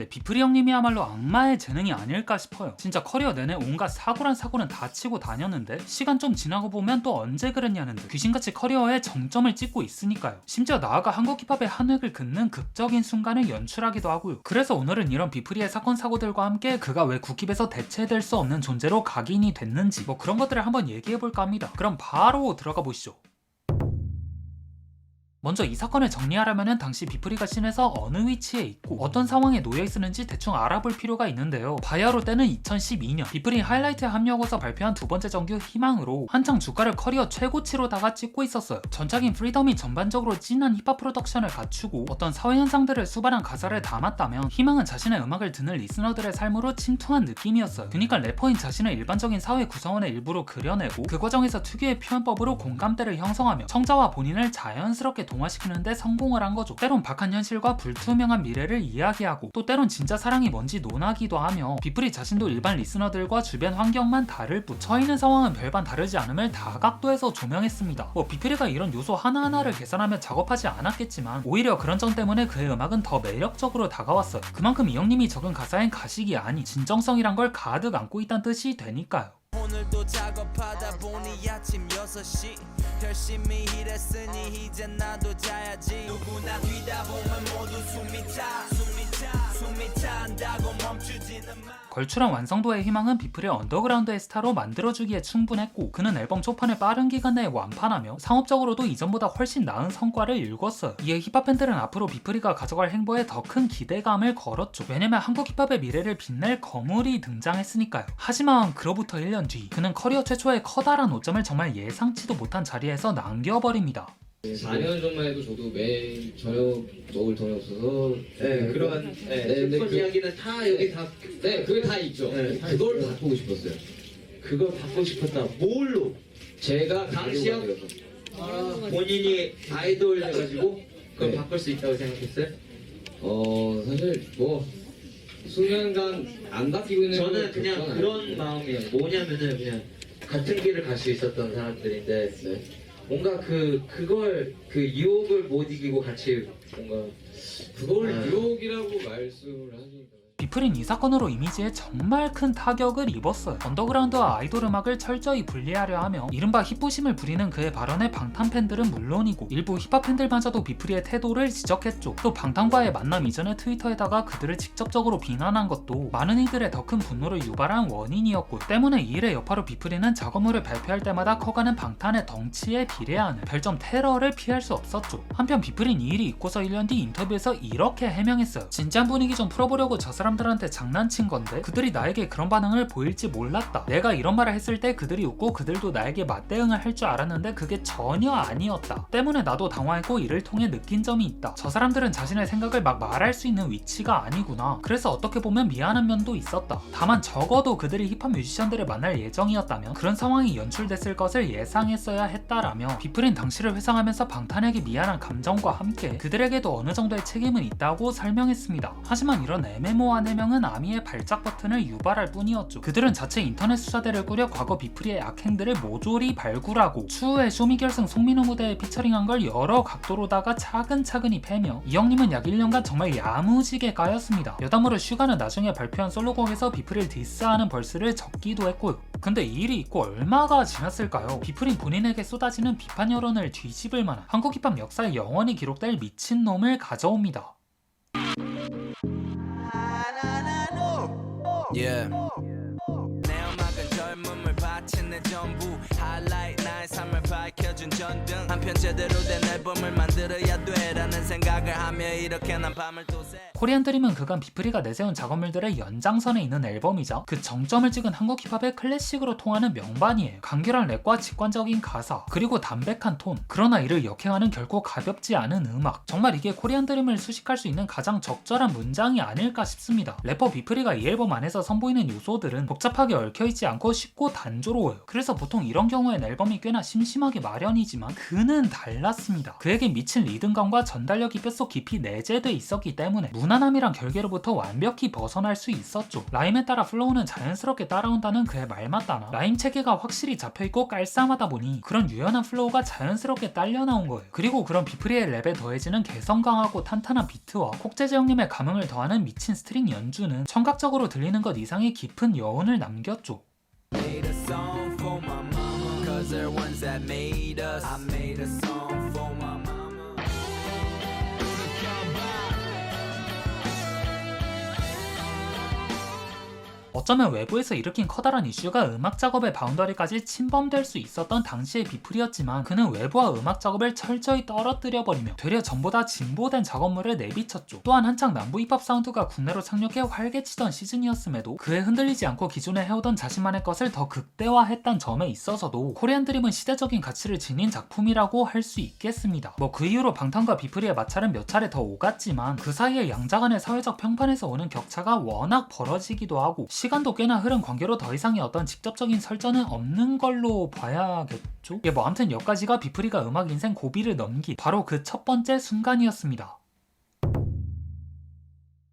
비프리 형님이야말로 악마의 재능이 아닐까 싶어요. 진짜 커리어 내내 온갖 사고란 사고는 다 치고 다녔는데 시간 좀 지나고 보면 또 언제 그랬냐는 듯 귀신같이 커리어에 정점을 찍고 있으니까요. 심지어 나아가 한국 힙합의 한 획을 긋는 극적인 순간을 연출하기도 하고요. 그래서 오늘은 이런 비프리의 사건 사고들과 함께 그가 왜 국힙에서 대체될 수 없는 존재로 각인이 됐는지 뭐 그런 것들을 한번 얘기해볼까 합니다. 그럼 바로 들어가 보시죠. 먼저 이 사건을 정리하려면 당시 비프리가 씬에서 어느 위치에 있고 어떤 상황에 놓여 있었는지 대충 알아볼 필요가 있는데요. 바야흐로 때는 2012년 비프리 하이라이트에 합류하고서 발표한 두 번째 정규 희망으로 한창 주가를 커리어 최고치로다가 찍고 있었어요. 전작인 프리덤이 전반적으로 진한 힙합 프로덕션을 갖추고 어떤 사회현상들을 수반한 가사를 담았다면 희망은 자신의 음악을 듣는 리스너들의 삶으로 침투한 느낌이었어요. 그러니까 래퍼인 자신을 일반적인 사회 구성원의 일부로 그려내고 그 과정에서 특유의 표현법으로 공감대를 형성하며 청자와 본인을 자연스럽게 동화시키는데 성공을 한 거죠. 때론 박한 현실과 불투명한 미래를 이야기하고 또 때론 진짜 사랑이 뭔지 논하기도 하며 비프리 자신도 일반 리스너들과 주변 환경만 다를 뿐 처해있는 상황은 별반 다르지 않음을 다각도에서 조명했습니다. 비프리가 이런 요소 하나하나를 계산하며 작업하지 않았겠지만 오히려 그런 점 때문에 그의 음악은 더 매력적으로 다가왔어요. 그만큼 이 형님이 적은 가사엔 가식이 아닌 진정성이란 걸 가득 안고 있다는 뜻이 되니까요. 오늘도 작업하다 보니 아침 6시 열심히 일했으니 이제 나도 자야지 누구나 뛰다 보면 모두 숨이 찬다고 멈추지는 마. 걸출한 완성도의 희망은 비프리의 언더그라운드의 스타로 만들어주기에 충분했고 그는 앨범 초판을 빠른 기간 내에 완판하며 상업적으로도 이전보다 훨씬 나은 성과를 일궜어요. 이에 힙합 팬들은 앞으로 비프리가 가져갈 행보에 더 큰 기대감을 걸었죠. 왜냐면 한국 힙합의 미래를 빛낼 거물이 등장했으니까요. 하지만 그로부터 1년 뒤 그는 커리어 최초의 커다란 오점을 정말 예상치도 못한 자리에서 남겨버립니다. 4년 전만 해도 저도 매일 저녁 먹을 돈이 없어서 그런 슬픈 이야기는 다 여기 다 그게 다 있죠. 그걸 바꾸고 싶었어요. 그걸 바꾸고 싶었다. 뭘로? 제가 당시요? 본인이 아이돌 해가지고 그걸 바꿀 수 있다고 생각했어요? 사실 뭐 수년간 안 바뀌고 있는 저는 그냥 건 그런 아니고. 마음이에요. 뭐냐면은 그냥 같은 길을 갈 수 있었던 사람들인데 뭔가 그 유혹을 못 이기고 같이 뭔가 그걸 유혹이라고 말씀을 하시니까 비프린 이 사건으로 이미지에 정말 큰 타격을 입었어요. 언더그라운드와 아이돌 음악을 철저히 분리하려 하며 이른바 힙부심을 부리는 그의 발언에 방탄 팬들은 물론이고 일부 힙합 팬들마저도 비프리의 태도를 지적했죠. 또 방탄과의 만남 이전에 트위터에다가 그들을 직접적으로 비난한 것도 많은 이들의 더 큰 분노를 유발한 원인이었고 때문에 이 일의 여파로 비프리는 작업물을 발표할 때마다 커가는 방탄의 덩치에 비례하는 별점 테러를 피할 수 없었죠. 한편 비프린 이 일이 있고서 1년 뒤 인터뷰에서 이렇게 해명했어요. 진지한 분위기 좀 풀어보려고 저 사람들한테 장난친 건데 그들이 나에게 그런 반응을 보일지 몰랐다. 내가 이런 말을 했을 때 그들이 웃고 그들도 나에게 맞대응을 할 줄 알았는데 그게 전혀 아니었다. 때문에 나도 당황했고 이를 통해 느낀 점이 있다. 저 사람들은 자신의 생각을 막 말할 수 있는 위치가 아니구나. 그래서 어떻게 보면 미안한 면도 있었다. 다만 적어도 그들이 힙합 뮤지션들을 만날 예정이었다면 그런 상황이 연출됐을 것을 예상했어야 했다라며 비프린 당시를 회상하면서 방탄에게 미안한 감정과 함께 그들에게도 어느 정도의 책임은 있다고 설명했습니다. 하지만 이런 애매모호한 해명은 아미의 발작 버튼을 유발할 뿐이었죠. 그들은 자체 인터넷 수사대를 꾸려 과거 비프리의 악행들을 모조리 발굴하고 추후에 쇼미결승 송민호 무대에 피처링한 걸 여러 각도로다가 차근차근히 패며 이 형님은 약 1년간 정말 야무지게 까였습니다. 여담으로 슈가는 나중에 발표한 솔로곡에서 비프리를 디스하는 벌스를 적기도 했고요. 근데 이 일이 있고 얼마가 지났을까요? 비프린 본인에게 쏟아지는 비판 여론을 뒤집을 만한 한국 힙합 역사에 영원히 기록될 미친놈을 가져옵니다. Yeah. 내 음악은 젊음을 바친 내 전부 하이라이트 나의 삶을 밝혀준 전등 한편 제대로 된 앨범을 만들어야 돼라는 생각을 하며 이렇게 난 밤을 또 새. 코리안 드림은 그간 비프리가 내세운 작업물들의 연장선에 있는 앨범이자 그 정점을 찍은 한국 힙합의 클래식으로 통하는 명반이에요. 간결한 랩과 직관적인 가사 그리고 담백한 톤 그러나 이를 역행하는 결코 가볍지 않은 음악 정말 이게 코리안 드림을 수식할 수 있는 가장 적절한 문장이 아닐까 싶습니다. 래퍼 비프리가 이 앨범 안에서 선보이는 요소들은 복잡하게 얽혀있지 않고 쉽고 단조로워요. 그래서 보통 이런 경우엔 앨범이 꽤나 심심하게 마련이지만 그는 는 달랐습니다. 그에게 미친 리듬감과 전달력이 뼛속 깊이 내재돼 있었기 때문에 무난함이란 결계로부터 완벽히 벗어날 수 있었죠. 라임에 따라 플로우는 자연스럽게 따라온다는 그의 말 맞다나 라임 체계가 확실히 잡혀있고 깔쌈하다 보니 그런 유연한 플로우가 자연스럽게 딸려 나온 거예요. 그리고 그런 비프리의 랩에 더해지는 개성 강하고 탄탄한 비트와 콕재재 형님의 감흥을 더하는 미친 스트링 연주는 청각적으로 들리는 것 이상의 깊은 여운을 남겼죠. Made a song for my mama, cause they're ones that made us. I made a song for my mama. 어쩌면 외부에서 일으킨 커다란 이슈가 음악 작업의 바운더리까지 침범될 수 있었던 당시의 비플이었지만 그는 외부와 음악 작업을 철저히 떨어뜨려버리며 되려 전보다 진보된 작업물을 내비쳤죠. 또한 한창 남부 힙합 사운드가 국내로 상륙해 활개치던 시즌이었음에도 그에 흔들리지 않고 기존에 해오던 자신만의 것을 더 극대화했던 점에 있어서도 코리안 드림은 시대적인 가치를 지닌 작품이라고 할 수 있겠습니다. 그 이후로 방탄과 비프리의 마찰은 몇 차례 더 오갔지만 그 사이에 양자 간의 사회적 평판에서 오는 격차가 워낙 벌어지기도 하고 시간도 꽤나 흐른 관계로 더 이상의 어떤 직접적인 설전은 없는 걸로 봐야겠죠? 아무튼 여기까지가 비프리가 음악 인생 고비를 넘긴 바로 그 첫 번째 순간이었습니다.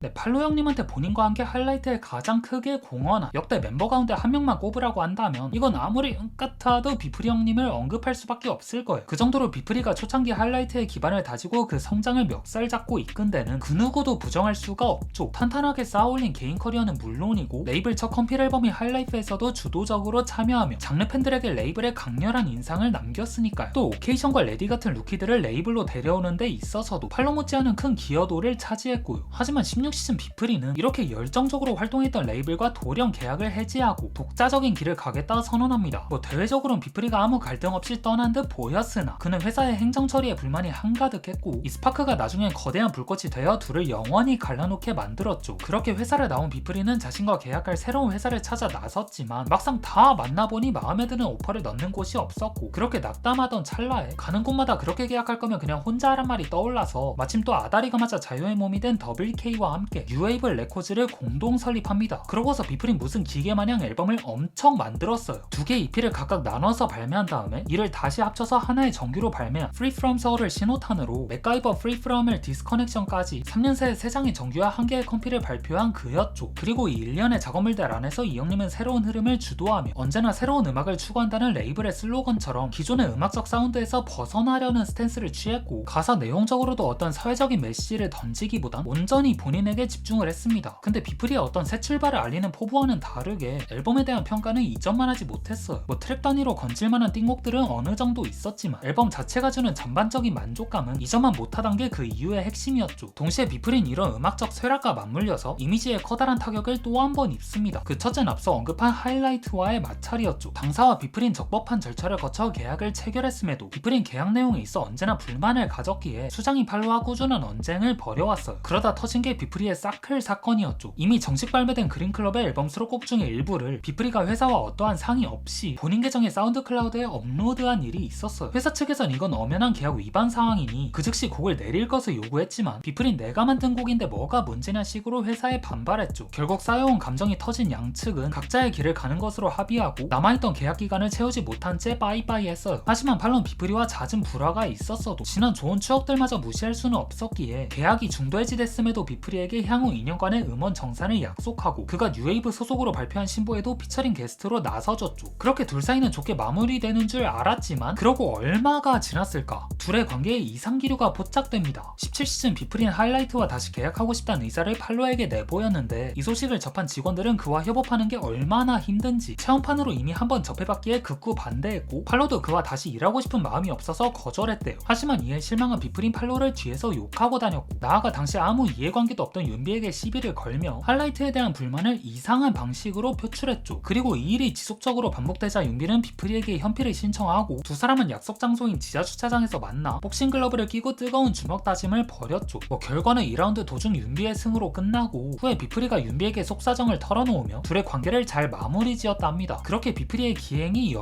네, 팔로 형님한테 본인과 함께 하이라이트에 가장 크게 공헌한 역대 멤버 가운데 한 명만 꼽으라고 한다면 이건 아무리 같아도 비프리 형님을 언급할 수밖에 없을 거예요. 그 정도로 비프리가 초창기 하이라이트의 기반을 다지고 그 성장을 멱살 잡고 이끈 데는 그 누구도 부정할 수가 없죠. 탄탄하게 쌓아올린 개인 커리어는 물론이고 레이블 첫 컴필 앨범이 하이라이프에서도 주도적으로 참여하며 장르 팬들에게 레이블에 강렬한 인상을 남겼으니까요. 또 오케이션과 레디 같은 루키들을 레이블로 데려오는 데 있어서도 팔로 못지않은 큰 기여도를 차지했고요. 하지만 16시즌 비프리는 이렇게 열정적으로 활동했던 레이블과 돌연 계약을 해지하고 독자적인 길을 가겠다 선언합니다. 대외적으로는 비프리가 아무 갈등 없이 떠난 듯 보였으나 그는 회사의 행정 처리에 불만이 한가득했고 이 스파크가 나중엔 거대한 불꽃이 되어 둘을 영원히 갈라놓게 만들었죠. 그렇게 회사를 나온 비프리는 자신과 계약할 새로운 회사를 찾아 나섰지만 막상 다 만나보니 마음에 드는 오퍼를 넣는 곳이 없었고 그렇게 낙담하던 찰나에 가는 곳마다 그렇게 계약할 거면 그냥 혼자 하란 말이 떠올라서 마침 또 아다리가 맞아 자유의 몸이 된 더블K와 함께 뉴웨이브 레코즈를 공동 설립합니다. 그러고서 비프린 무슨 기계마냥 앨범을 엄청 만들었어요. 두 개의 EP를 각각 나눠서 발매한 다음에 이를 다시 합쳐서 하나의 정규로 발매한 Free From Soul을 신호탄으로 맥가이버 Free From을 디스커넥션까지 3년 새에 3장의 정규와 1개의 컴필을 발표한 그였죠. 그리고 이 1년의 작업물들 안에서 이 형님은 새로운 흐름을 주도하며 언제나 새로운 음악을 추구한다는 레이블의 슬로건처럼 기존의 음악적 사운드에서 벗어나려는 스탠스를 취했고 가사 내용적으로도 어떤 사회적인 메시지를 던지기보단 온전히 본인에게 집중을 했습니다. 근데 비프리의 어떤 새 출발을 알리는 포부와는 다르게 앨범에 대한 평가는 이전만 하지 못했어요. 트랙 단위로 건질만한 띵곡들은 어느 정도 있었지만 앨범 자체가 주는 전반적인 만족감은 이전만 못하던 게 그 이유의 핵심이었죠. 동시에 비프린 이런 음악적 쇠락과 맞물려서 이미지에 커다란 타격을 또 한 번 입습니다. 그 첫째는 앞서 언급한 하이라이트와의 마찰이었죠. 당사와 비프린 적법한 절차를 거쳐 계약을 체결했음에도 비프린 계약 내용에 있어 언제나 불만을 가졌기에 수장인 팔로와 꾸준한 언쟁을 벌여왔어요. 그러다 터진 게 비프리의 사클 사건이었죠. 이미 정식 발매된 그린클럽의 앨범 수록곡 중의 일부를 비프리가 회사와 어떠한 상의 없이 본인 계정의 사운드 클라우드에 업로드한 일이 있었어요. 회사 측에선 이건 엄연한 계약 위반 사항이니 그 즉시 곡을 내릴 것을 요구했지만 비프린 내가 만든 곡인데 뭐가 문제냐 식으로 회사에 반발했죠. 결국 쌓여온 감정이 터진 양측은 각자의 길을 가는 것으로 합의하고 남아있던 계약 기간을 채우지 못한 채 빠이빠이 했어요. 하지만 팔론 비프리와 잦은 불화가 있었어도 지난 좋은 추억들마저 무시할 수는 없었기에 계약이 중도해지됐음에도 비프리에게 향후 2년간의 음원 정산을 약속하고 그가 뉴웨이브 소속으로 발표한 신보에도 피처링 게스트로 나서줬죠. 그렇게 둘 사이는 좋게 마무리되는 줄 알았지만 그러고 얼마가 지났을까? 둘의 관계에 이상기류가 포착됩니다. 17시즌 비프린 하이라이트와 다시 계약하고 싶다는 의사를 팔로에게 내보였는데 이 소식을 접한 직원들은 그와 협업하는 게 얼마나 힘든지 체험판으로 이미 한번 접해봤기에 극구 반대했고 팔로도 그와 다시 일하고 싶은 마음이 없어서 거절했대요. 하지만 이에 실망한 비프린 팔로를 뒤에서 욕하고 다녔고 나아가 당시 아무 이해관계도 없던 윤비에게 시비를 걸며 하이라이트에 대한 불만을 이상한 방식으로 표출했죠. 그리고 이 일이 지속적으로 반복되자 윤비는 비프리에게 현피를 신청하고 두 사람은 약속 장소인 지하주차장에서 만나 복싱 글러브를 끼고 뜨거운 주먹 다짐을 벌였죠. 결과는 2라운드 도중 윤비의 승으로 끝나고 후에 비프리가 윤비에게 속사정을 털어놓으며 둘의 관계를 잘 마무리 지었다 합니다. 그렇게 비프리의 기행이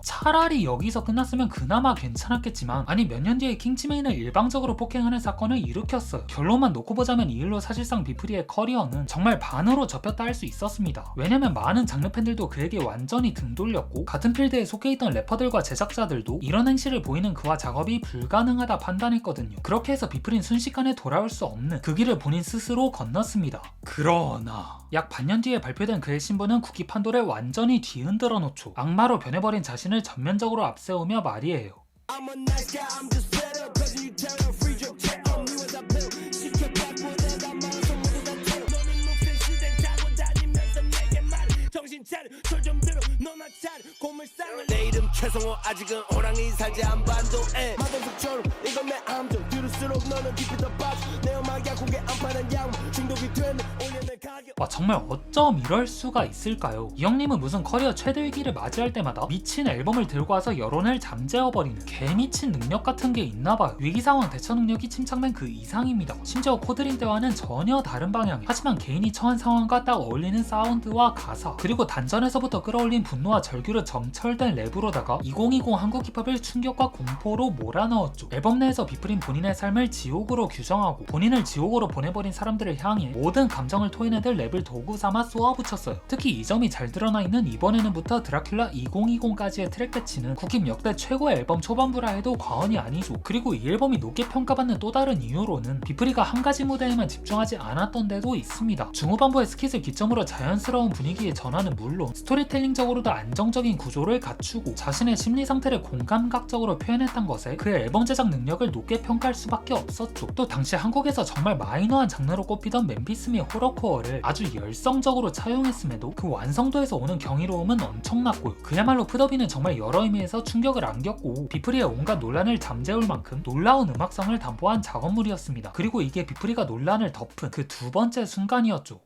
차라리 여기서 끝났으면 그나마 괜찮았겠지만 아니 몇 년 뒤에 킹치메인을 일방적으로 폭행하는 사건을 일으켰어요. 결론만 놓고 보자면 이 일로 사실 사실상 비프리의 커리어는 정말 반으로 접혔다 할 수 있었습니다. 왜냐면 많은 장르 팬들도 그에게 완전히 등 돌렸고 같은 필드에 속해 있던 래퍼들과 제작자들도 이런 행실을 보이는 그와 작업이 불가능하다 판단했거든요. 그렇게 해서 비프린 순식간에 돌아올 수 없는 그 길을 본인 스스로 건넜습니다. 그러나 약 반년 뒤에 발표된 그의 신보는 쿠키 판도를 완전히 뒤흔들어 놓죠. 악마로 변해버린 자신을 전면적으로 앞세우며 말이에요. I'm a nice guy, I'm just fed up. Cause you tell her free joke, check on me as I built. 시켜 바꾸다가 말아서 모두 다 태워. 너는 높은 시장 타고 다니면서 내게 말해. 정신 차려, 솔좀 들어, 너나 차려. 고물상을 내 이름 최성호, 아직은 호랑이 살지 한반도에. 마동석처럼 이건 내 암정. 들을수록 너는 깊이 더 빠져. 내 음악이야 고개 안 파는 양. 중독이 되면 올려 내 가격. 와, 정말 어쩜 이럴 수가 있을까요? 이 형님은 무슨 커리어 최대 위기를 맞이할 때마다 미친 앨범을 들고 와서 여론을 잠재워버리는 개미친 능력 같은 게 있나봐요. 위기상황 대처 능력이 침착맨 그 이상입니다. 심지어 코드린 때와는 전혀 다른 방향에, 하지만 개인이 처한 상황과 딱 어울리는 사운드와 가사, 그리고 단전에서부터 끌어올린 분노와 절규로 점철된 랩으로다가 2020 한국 힙합을 충격과 공포로 몰아넣었죠. 앨범 내에서 비프린 본인의 삶을 지옥으로 규정하고 본인을 지옥으로 보내버린 사람들을 향해 모든 감정을 토해내들 랩을 도구 삼아 쏘아붙였어요. 특히 이 점이 잘 드러나 있는 이번에는부터 드라큘라 2020까지의 트랙 배치는 국힙 역대 최고의 앨범 초반부라 해도 과언이 아니죠. 그리고 이 앨범이 높게 평가받는 또 다른 이유로는 비프리가 한 가지 무대에만 집중하지 않았던 데도 있습니다. 중후반부의 스킷을 기점으로 자연스러운 분위기의 전환은 물론 스토리텔링적으로도 안정적인 구조를 갖추고 자신의 심리 상태를 공감각적으로 표현했던 것에 그의 앨범 제작 능력을 높게 평가할 수밖에 없었죠. 또 당시 한국에서 정말 마이너한 장르로 꼽히던 멤피스 미 호러코어를 아주 열성적으로 차용했음에도 그 완성도에서 오는 경이로움은 엄청났고요. 그야말로 푸더비는 정말 여러 의미에서 충격을 안겼고 비프리의 온갖 논란을 잠재울 만큼 놀라운 음악성을 담보한 작업물이었습니다. 그리고 이게 비프리가 논란을 덮은 그 두 번째 순간이었죠.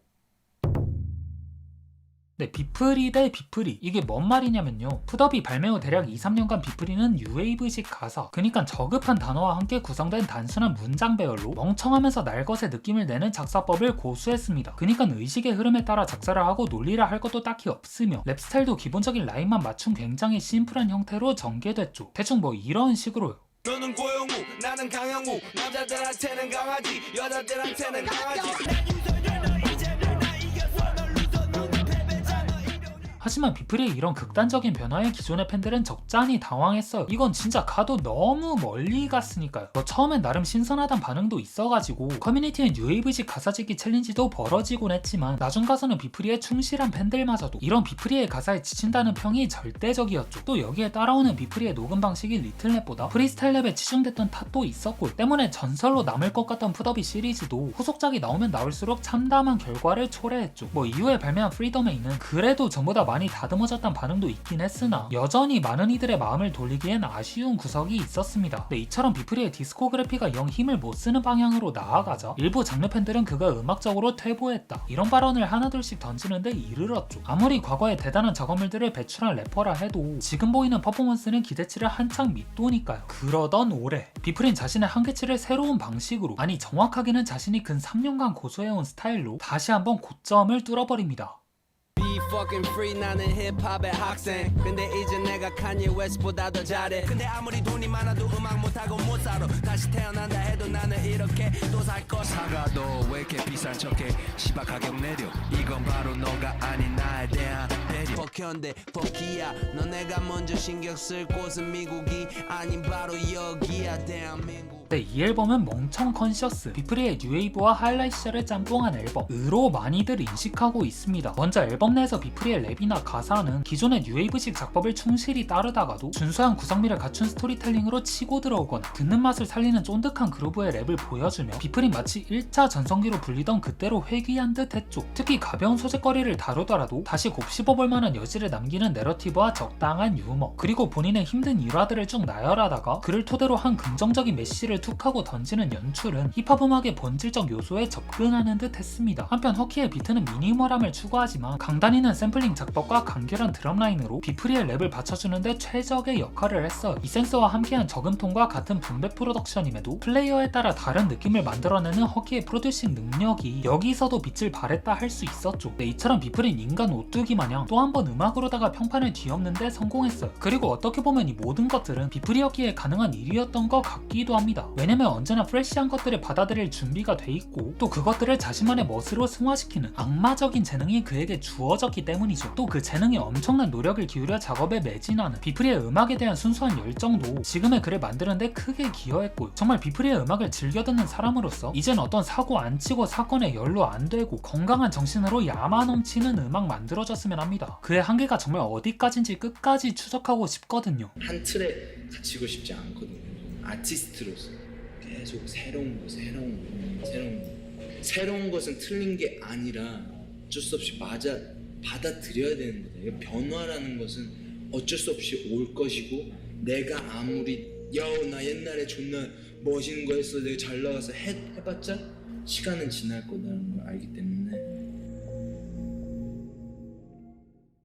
네, 비프리 대 비프리, 이게 뭔 말이냐면요, 푸더비 발매 후 대략 2-3년간 비프리는 뉴웨이브식 가사, 그니까 저급한 단어와 함께 구성된 단순한 문장 배열로 멍청하면서 날것의 느낌을 내는 작사법을 고수했습니다. 그니까 의식의 흐름에 따라 작사를 하고 논리라 할 것도 딱히 없으며 랩 스타일도 기본적인 라인만 맞춘 굉장히 심플한 형태로 전개됐죠. 대충 뭐 이런 식으로요. 너는 고영우, 나는 강영우. 남자들한테는 강아지, 여자들한테는 강아지. 하지만 비프리의 이런 극단적인 변화에 기존의 팬들은 적잖이 당황했어요. 이건 진짜 가도 너무 멀리 갔으니까요. 처음엔 나름 신선하단 반응도 있어가지고 커뮤니티엔 뉴웨이브식 가사짓기 챌린지도 벌어지곤 했지만 나중 가서는 비프리에 충실한 팬들마저도 이런 비프리의 가사에 지친다는 평이 절대적이었죠. 또 여기에 따라오는 비프리의 녹음 방식이 리틀랩보다 프리스타일 랩에 치중됐던 탓도 있었고, 때문에 전설로 남을 것 같던 푸더비 시리즈도 후속작이 나오면 나올수록 참담한 결과를 초래했죠. 이후에 발매한 프리덤에이는 그래도 전보다 많이 다듬어졌단 반응도 있긴 했으나 여전히 많은 이들의 마음을 돌리기엔 아쉬운 구석이 있었습니다. 이처럼 비프리의 디스코그래피가 영 힘을 못 쓰는 방향으로 나아가자 일부 장르 팬들은 그가 음악적으로 퇴보했다, 이런 발언을 하나둘씩 던지는데 이르렀죠. 아무리 과거에 대단한 작업물들을 배출한 래퍼라 해도 지금 보이는 퍼포먼스는 기대치를 한창 밑도니까요. 그러던 올해 비프린 자신의 한계치를 새로운 방식으로, 아니 정확하게는 자신이 근 3년간 고수해온 스타일로 다시 한번 고점을 뚫어버립니다. Be fucking free, 나는 힙합의 학생. 근데 이제 내가 칸예 웨스트보다 더 잘해. 근데 아무리 돈이 많아도 음악 못하고 못 살아. 다시 태어난다 해도 나는 이렇게 또 살 거. 사과도 왜 이렇게 비싼 척해. 시바 가격 내려. 이건 바로 너가 아닌 나에 대한 배려. 버현대 버키야. 너 내가 먼저 신경 쓸 곳은 미국이 아닌 바로 여기야 대한민국. 이 앨범은 멍청 컨셔스, 비프리의 뉴웨이브와 하이라이트 시절을 짬뽕한 앨범으로 많이들 인식하고 있습니다. 먼저 앨범 내에서 비프리의 랩이나 가사는 기존의 뉴웨이브식 작법을 충실히 따르다가도 준수한 구성미를 갖춘 스토리텔링으로 치고 들어오거나 듣는 맛을 살리는 쫀득한 그루브의 랩을 보여주며 비프린 마치 1차 전성기로 불리던 그때로 회귀한 듯 했죠. 특히 가벼운 소재거리를 다루더라도 다시 곱씹어볼 만한 여지를 남기는 내러티브와 적당한 유머, 그리고 본인의 힘든 일화들을 쭉 나열하다가 그를 토대로 한 긍정적인 메시지를 툭하고 던지는 연출은 힙합 음악의 본질적 요소에 접근하는 듯 했습니다. 한편 허키의 비트는 미니멀함을 추구하지만 강단있는 샘플링 작법과 간결한 드럼 라인으로 비프리의 랩을 받쳐주는데 최적의 역할을 했어요. 이 센스와 함께한 저금통과 같은 분배 프로덕션임에도 플레이어에 따라 다른 느낌을 만들어내는 허키의 프로듀싱 능력이 여기서도 빛을 발했다 할 수 있었죠. 이처럼 비프린 인간 오뚜기 마냥 또 한 번 음악으로다가 평판을 뒤엎는데 성공했어요. 그리고 어떻게 보면 이 모든 것들은 비프리였기에 가능한 일이었던 것 같기도 합니다. 겁니다. 왜냐면 언제나 프레시한 것들을 받아들일 준비가 돼 있고 또 그것들을 자신만의 멋으로 승화시키는 악마적인 재능이 그에게 주어졌기 때문이죠. 또 그 재능이 엄청난 노력을 기울여 작업에 매진하는 비프리의 음악에 대한 순수한 열정도 지금의 그를 만드는데 크게 기여했고, 정말 비프리의 음악을 즐겨 듣는 사람으로서 이젠 어떤 사고 안 치고 사건에 연루 안 되고 건강한 정신으로 야마 넘치는 음악 만들어졌으면 합니다. 그의 한계가 정말 어디까지인지 끝까지 추적하고 싶거든요. 한 틀에 갇히고 싶지 않거든요. 아티스트로서 계속 새로운 것은 틀린 게 아니라 어쩔 수 없이 받아들여야 되는 거다. 이거 변화라는 것은 어쩔 수 없이 올 것이고, 내가 아무리 나 옛날에 존나 멋있는 거 했어, 내가 잘 나가서 해봤자 시간은 지날 거다라는 걸 알기 때문에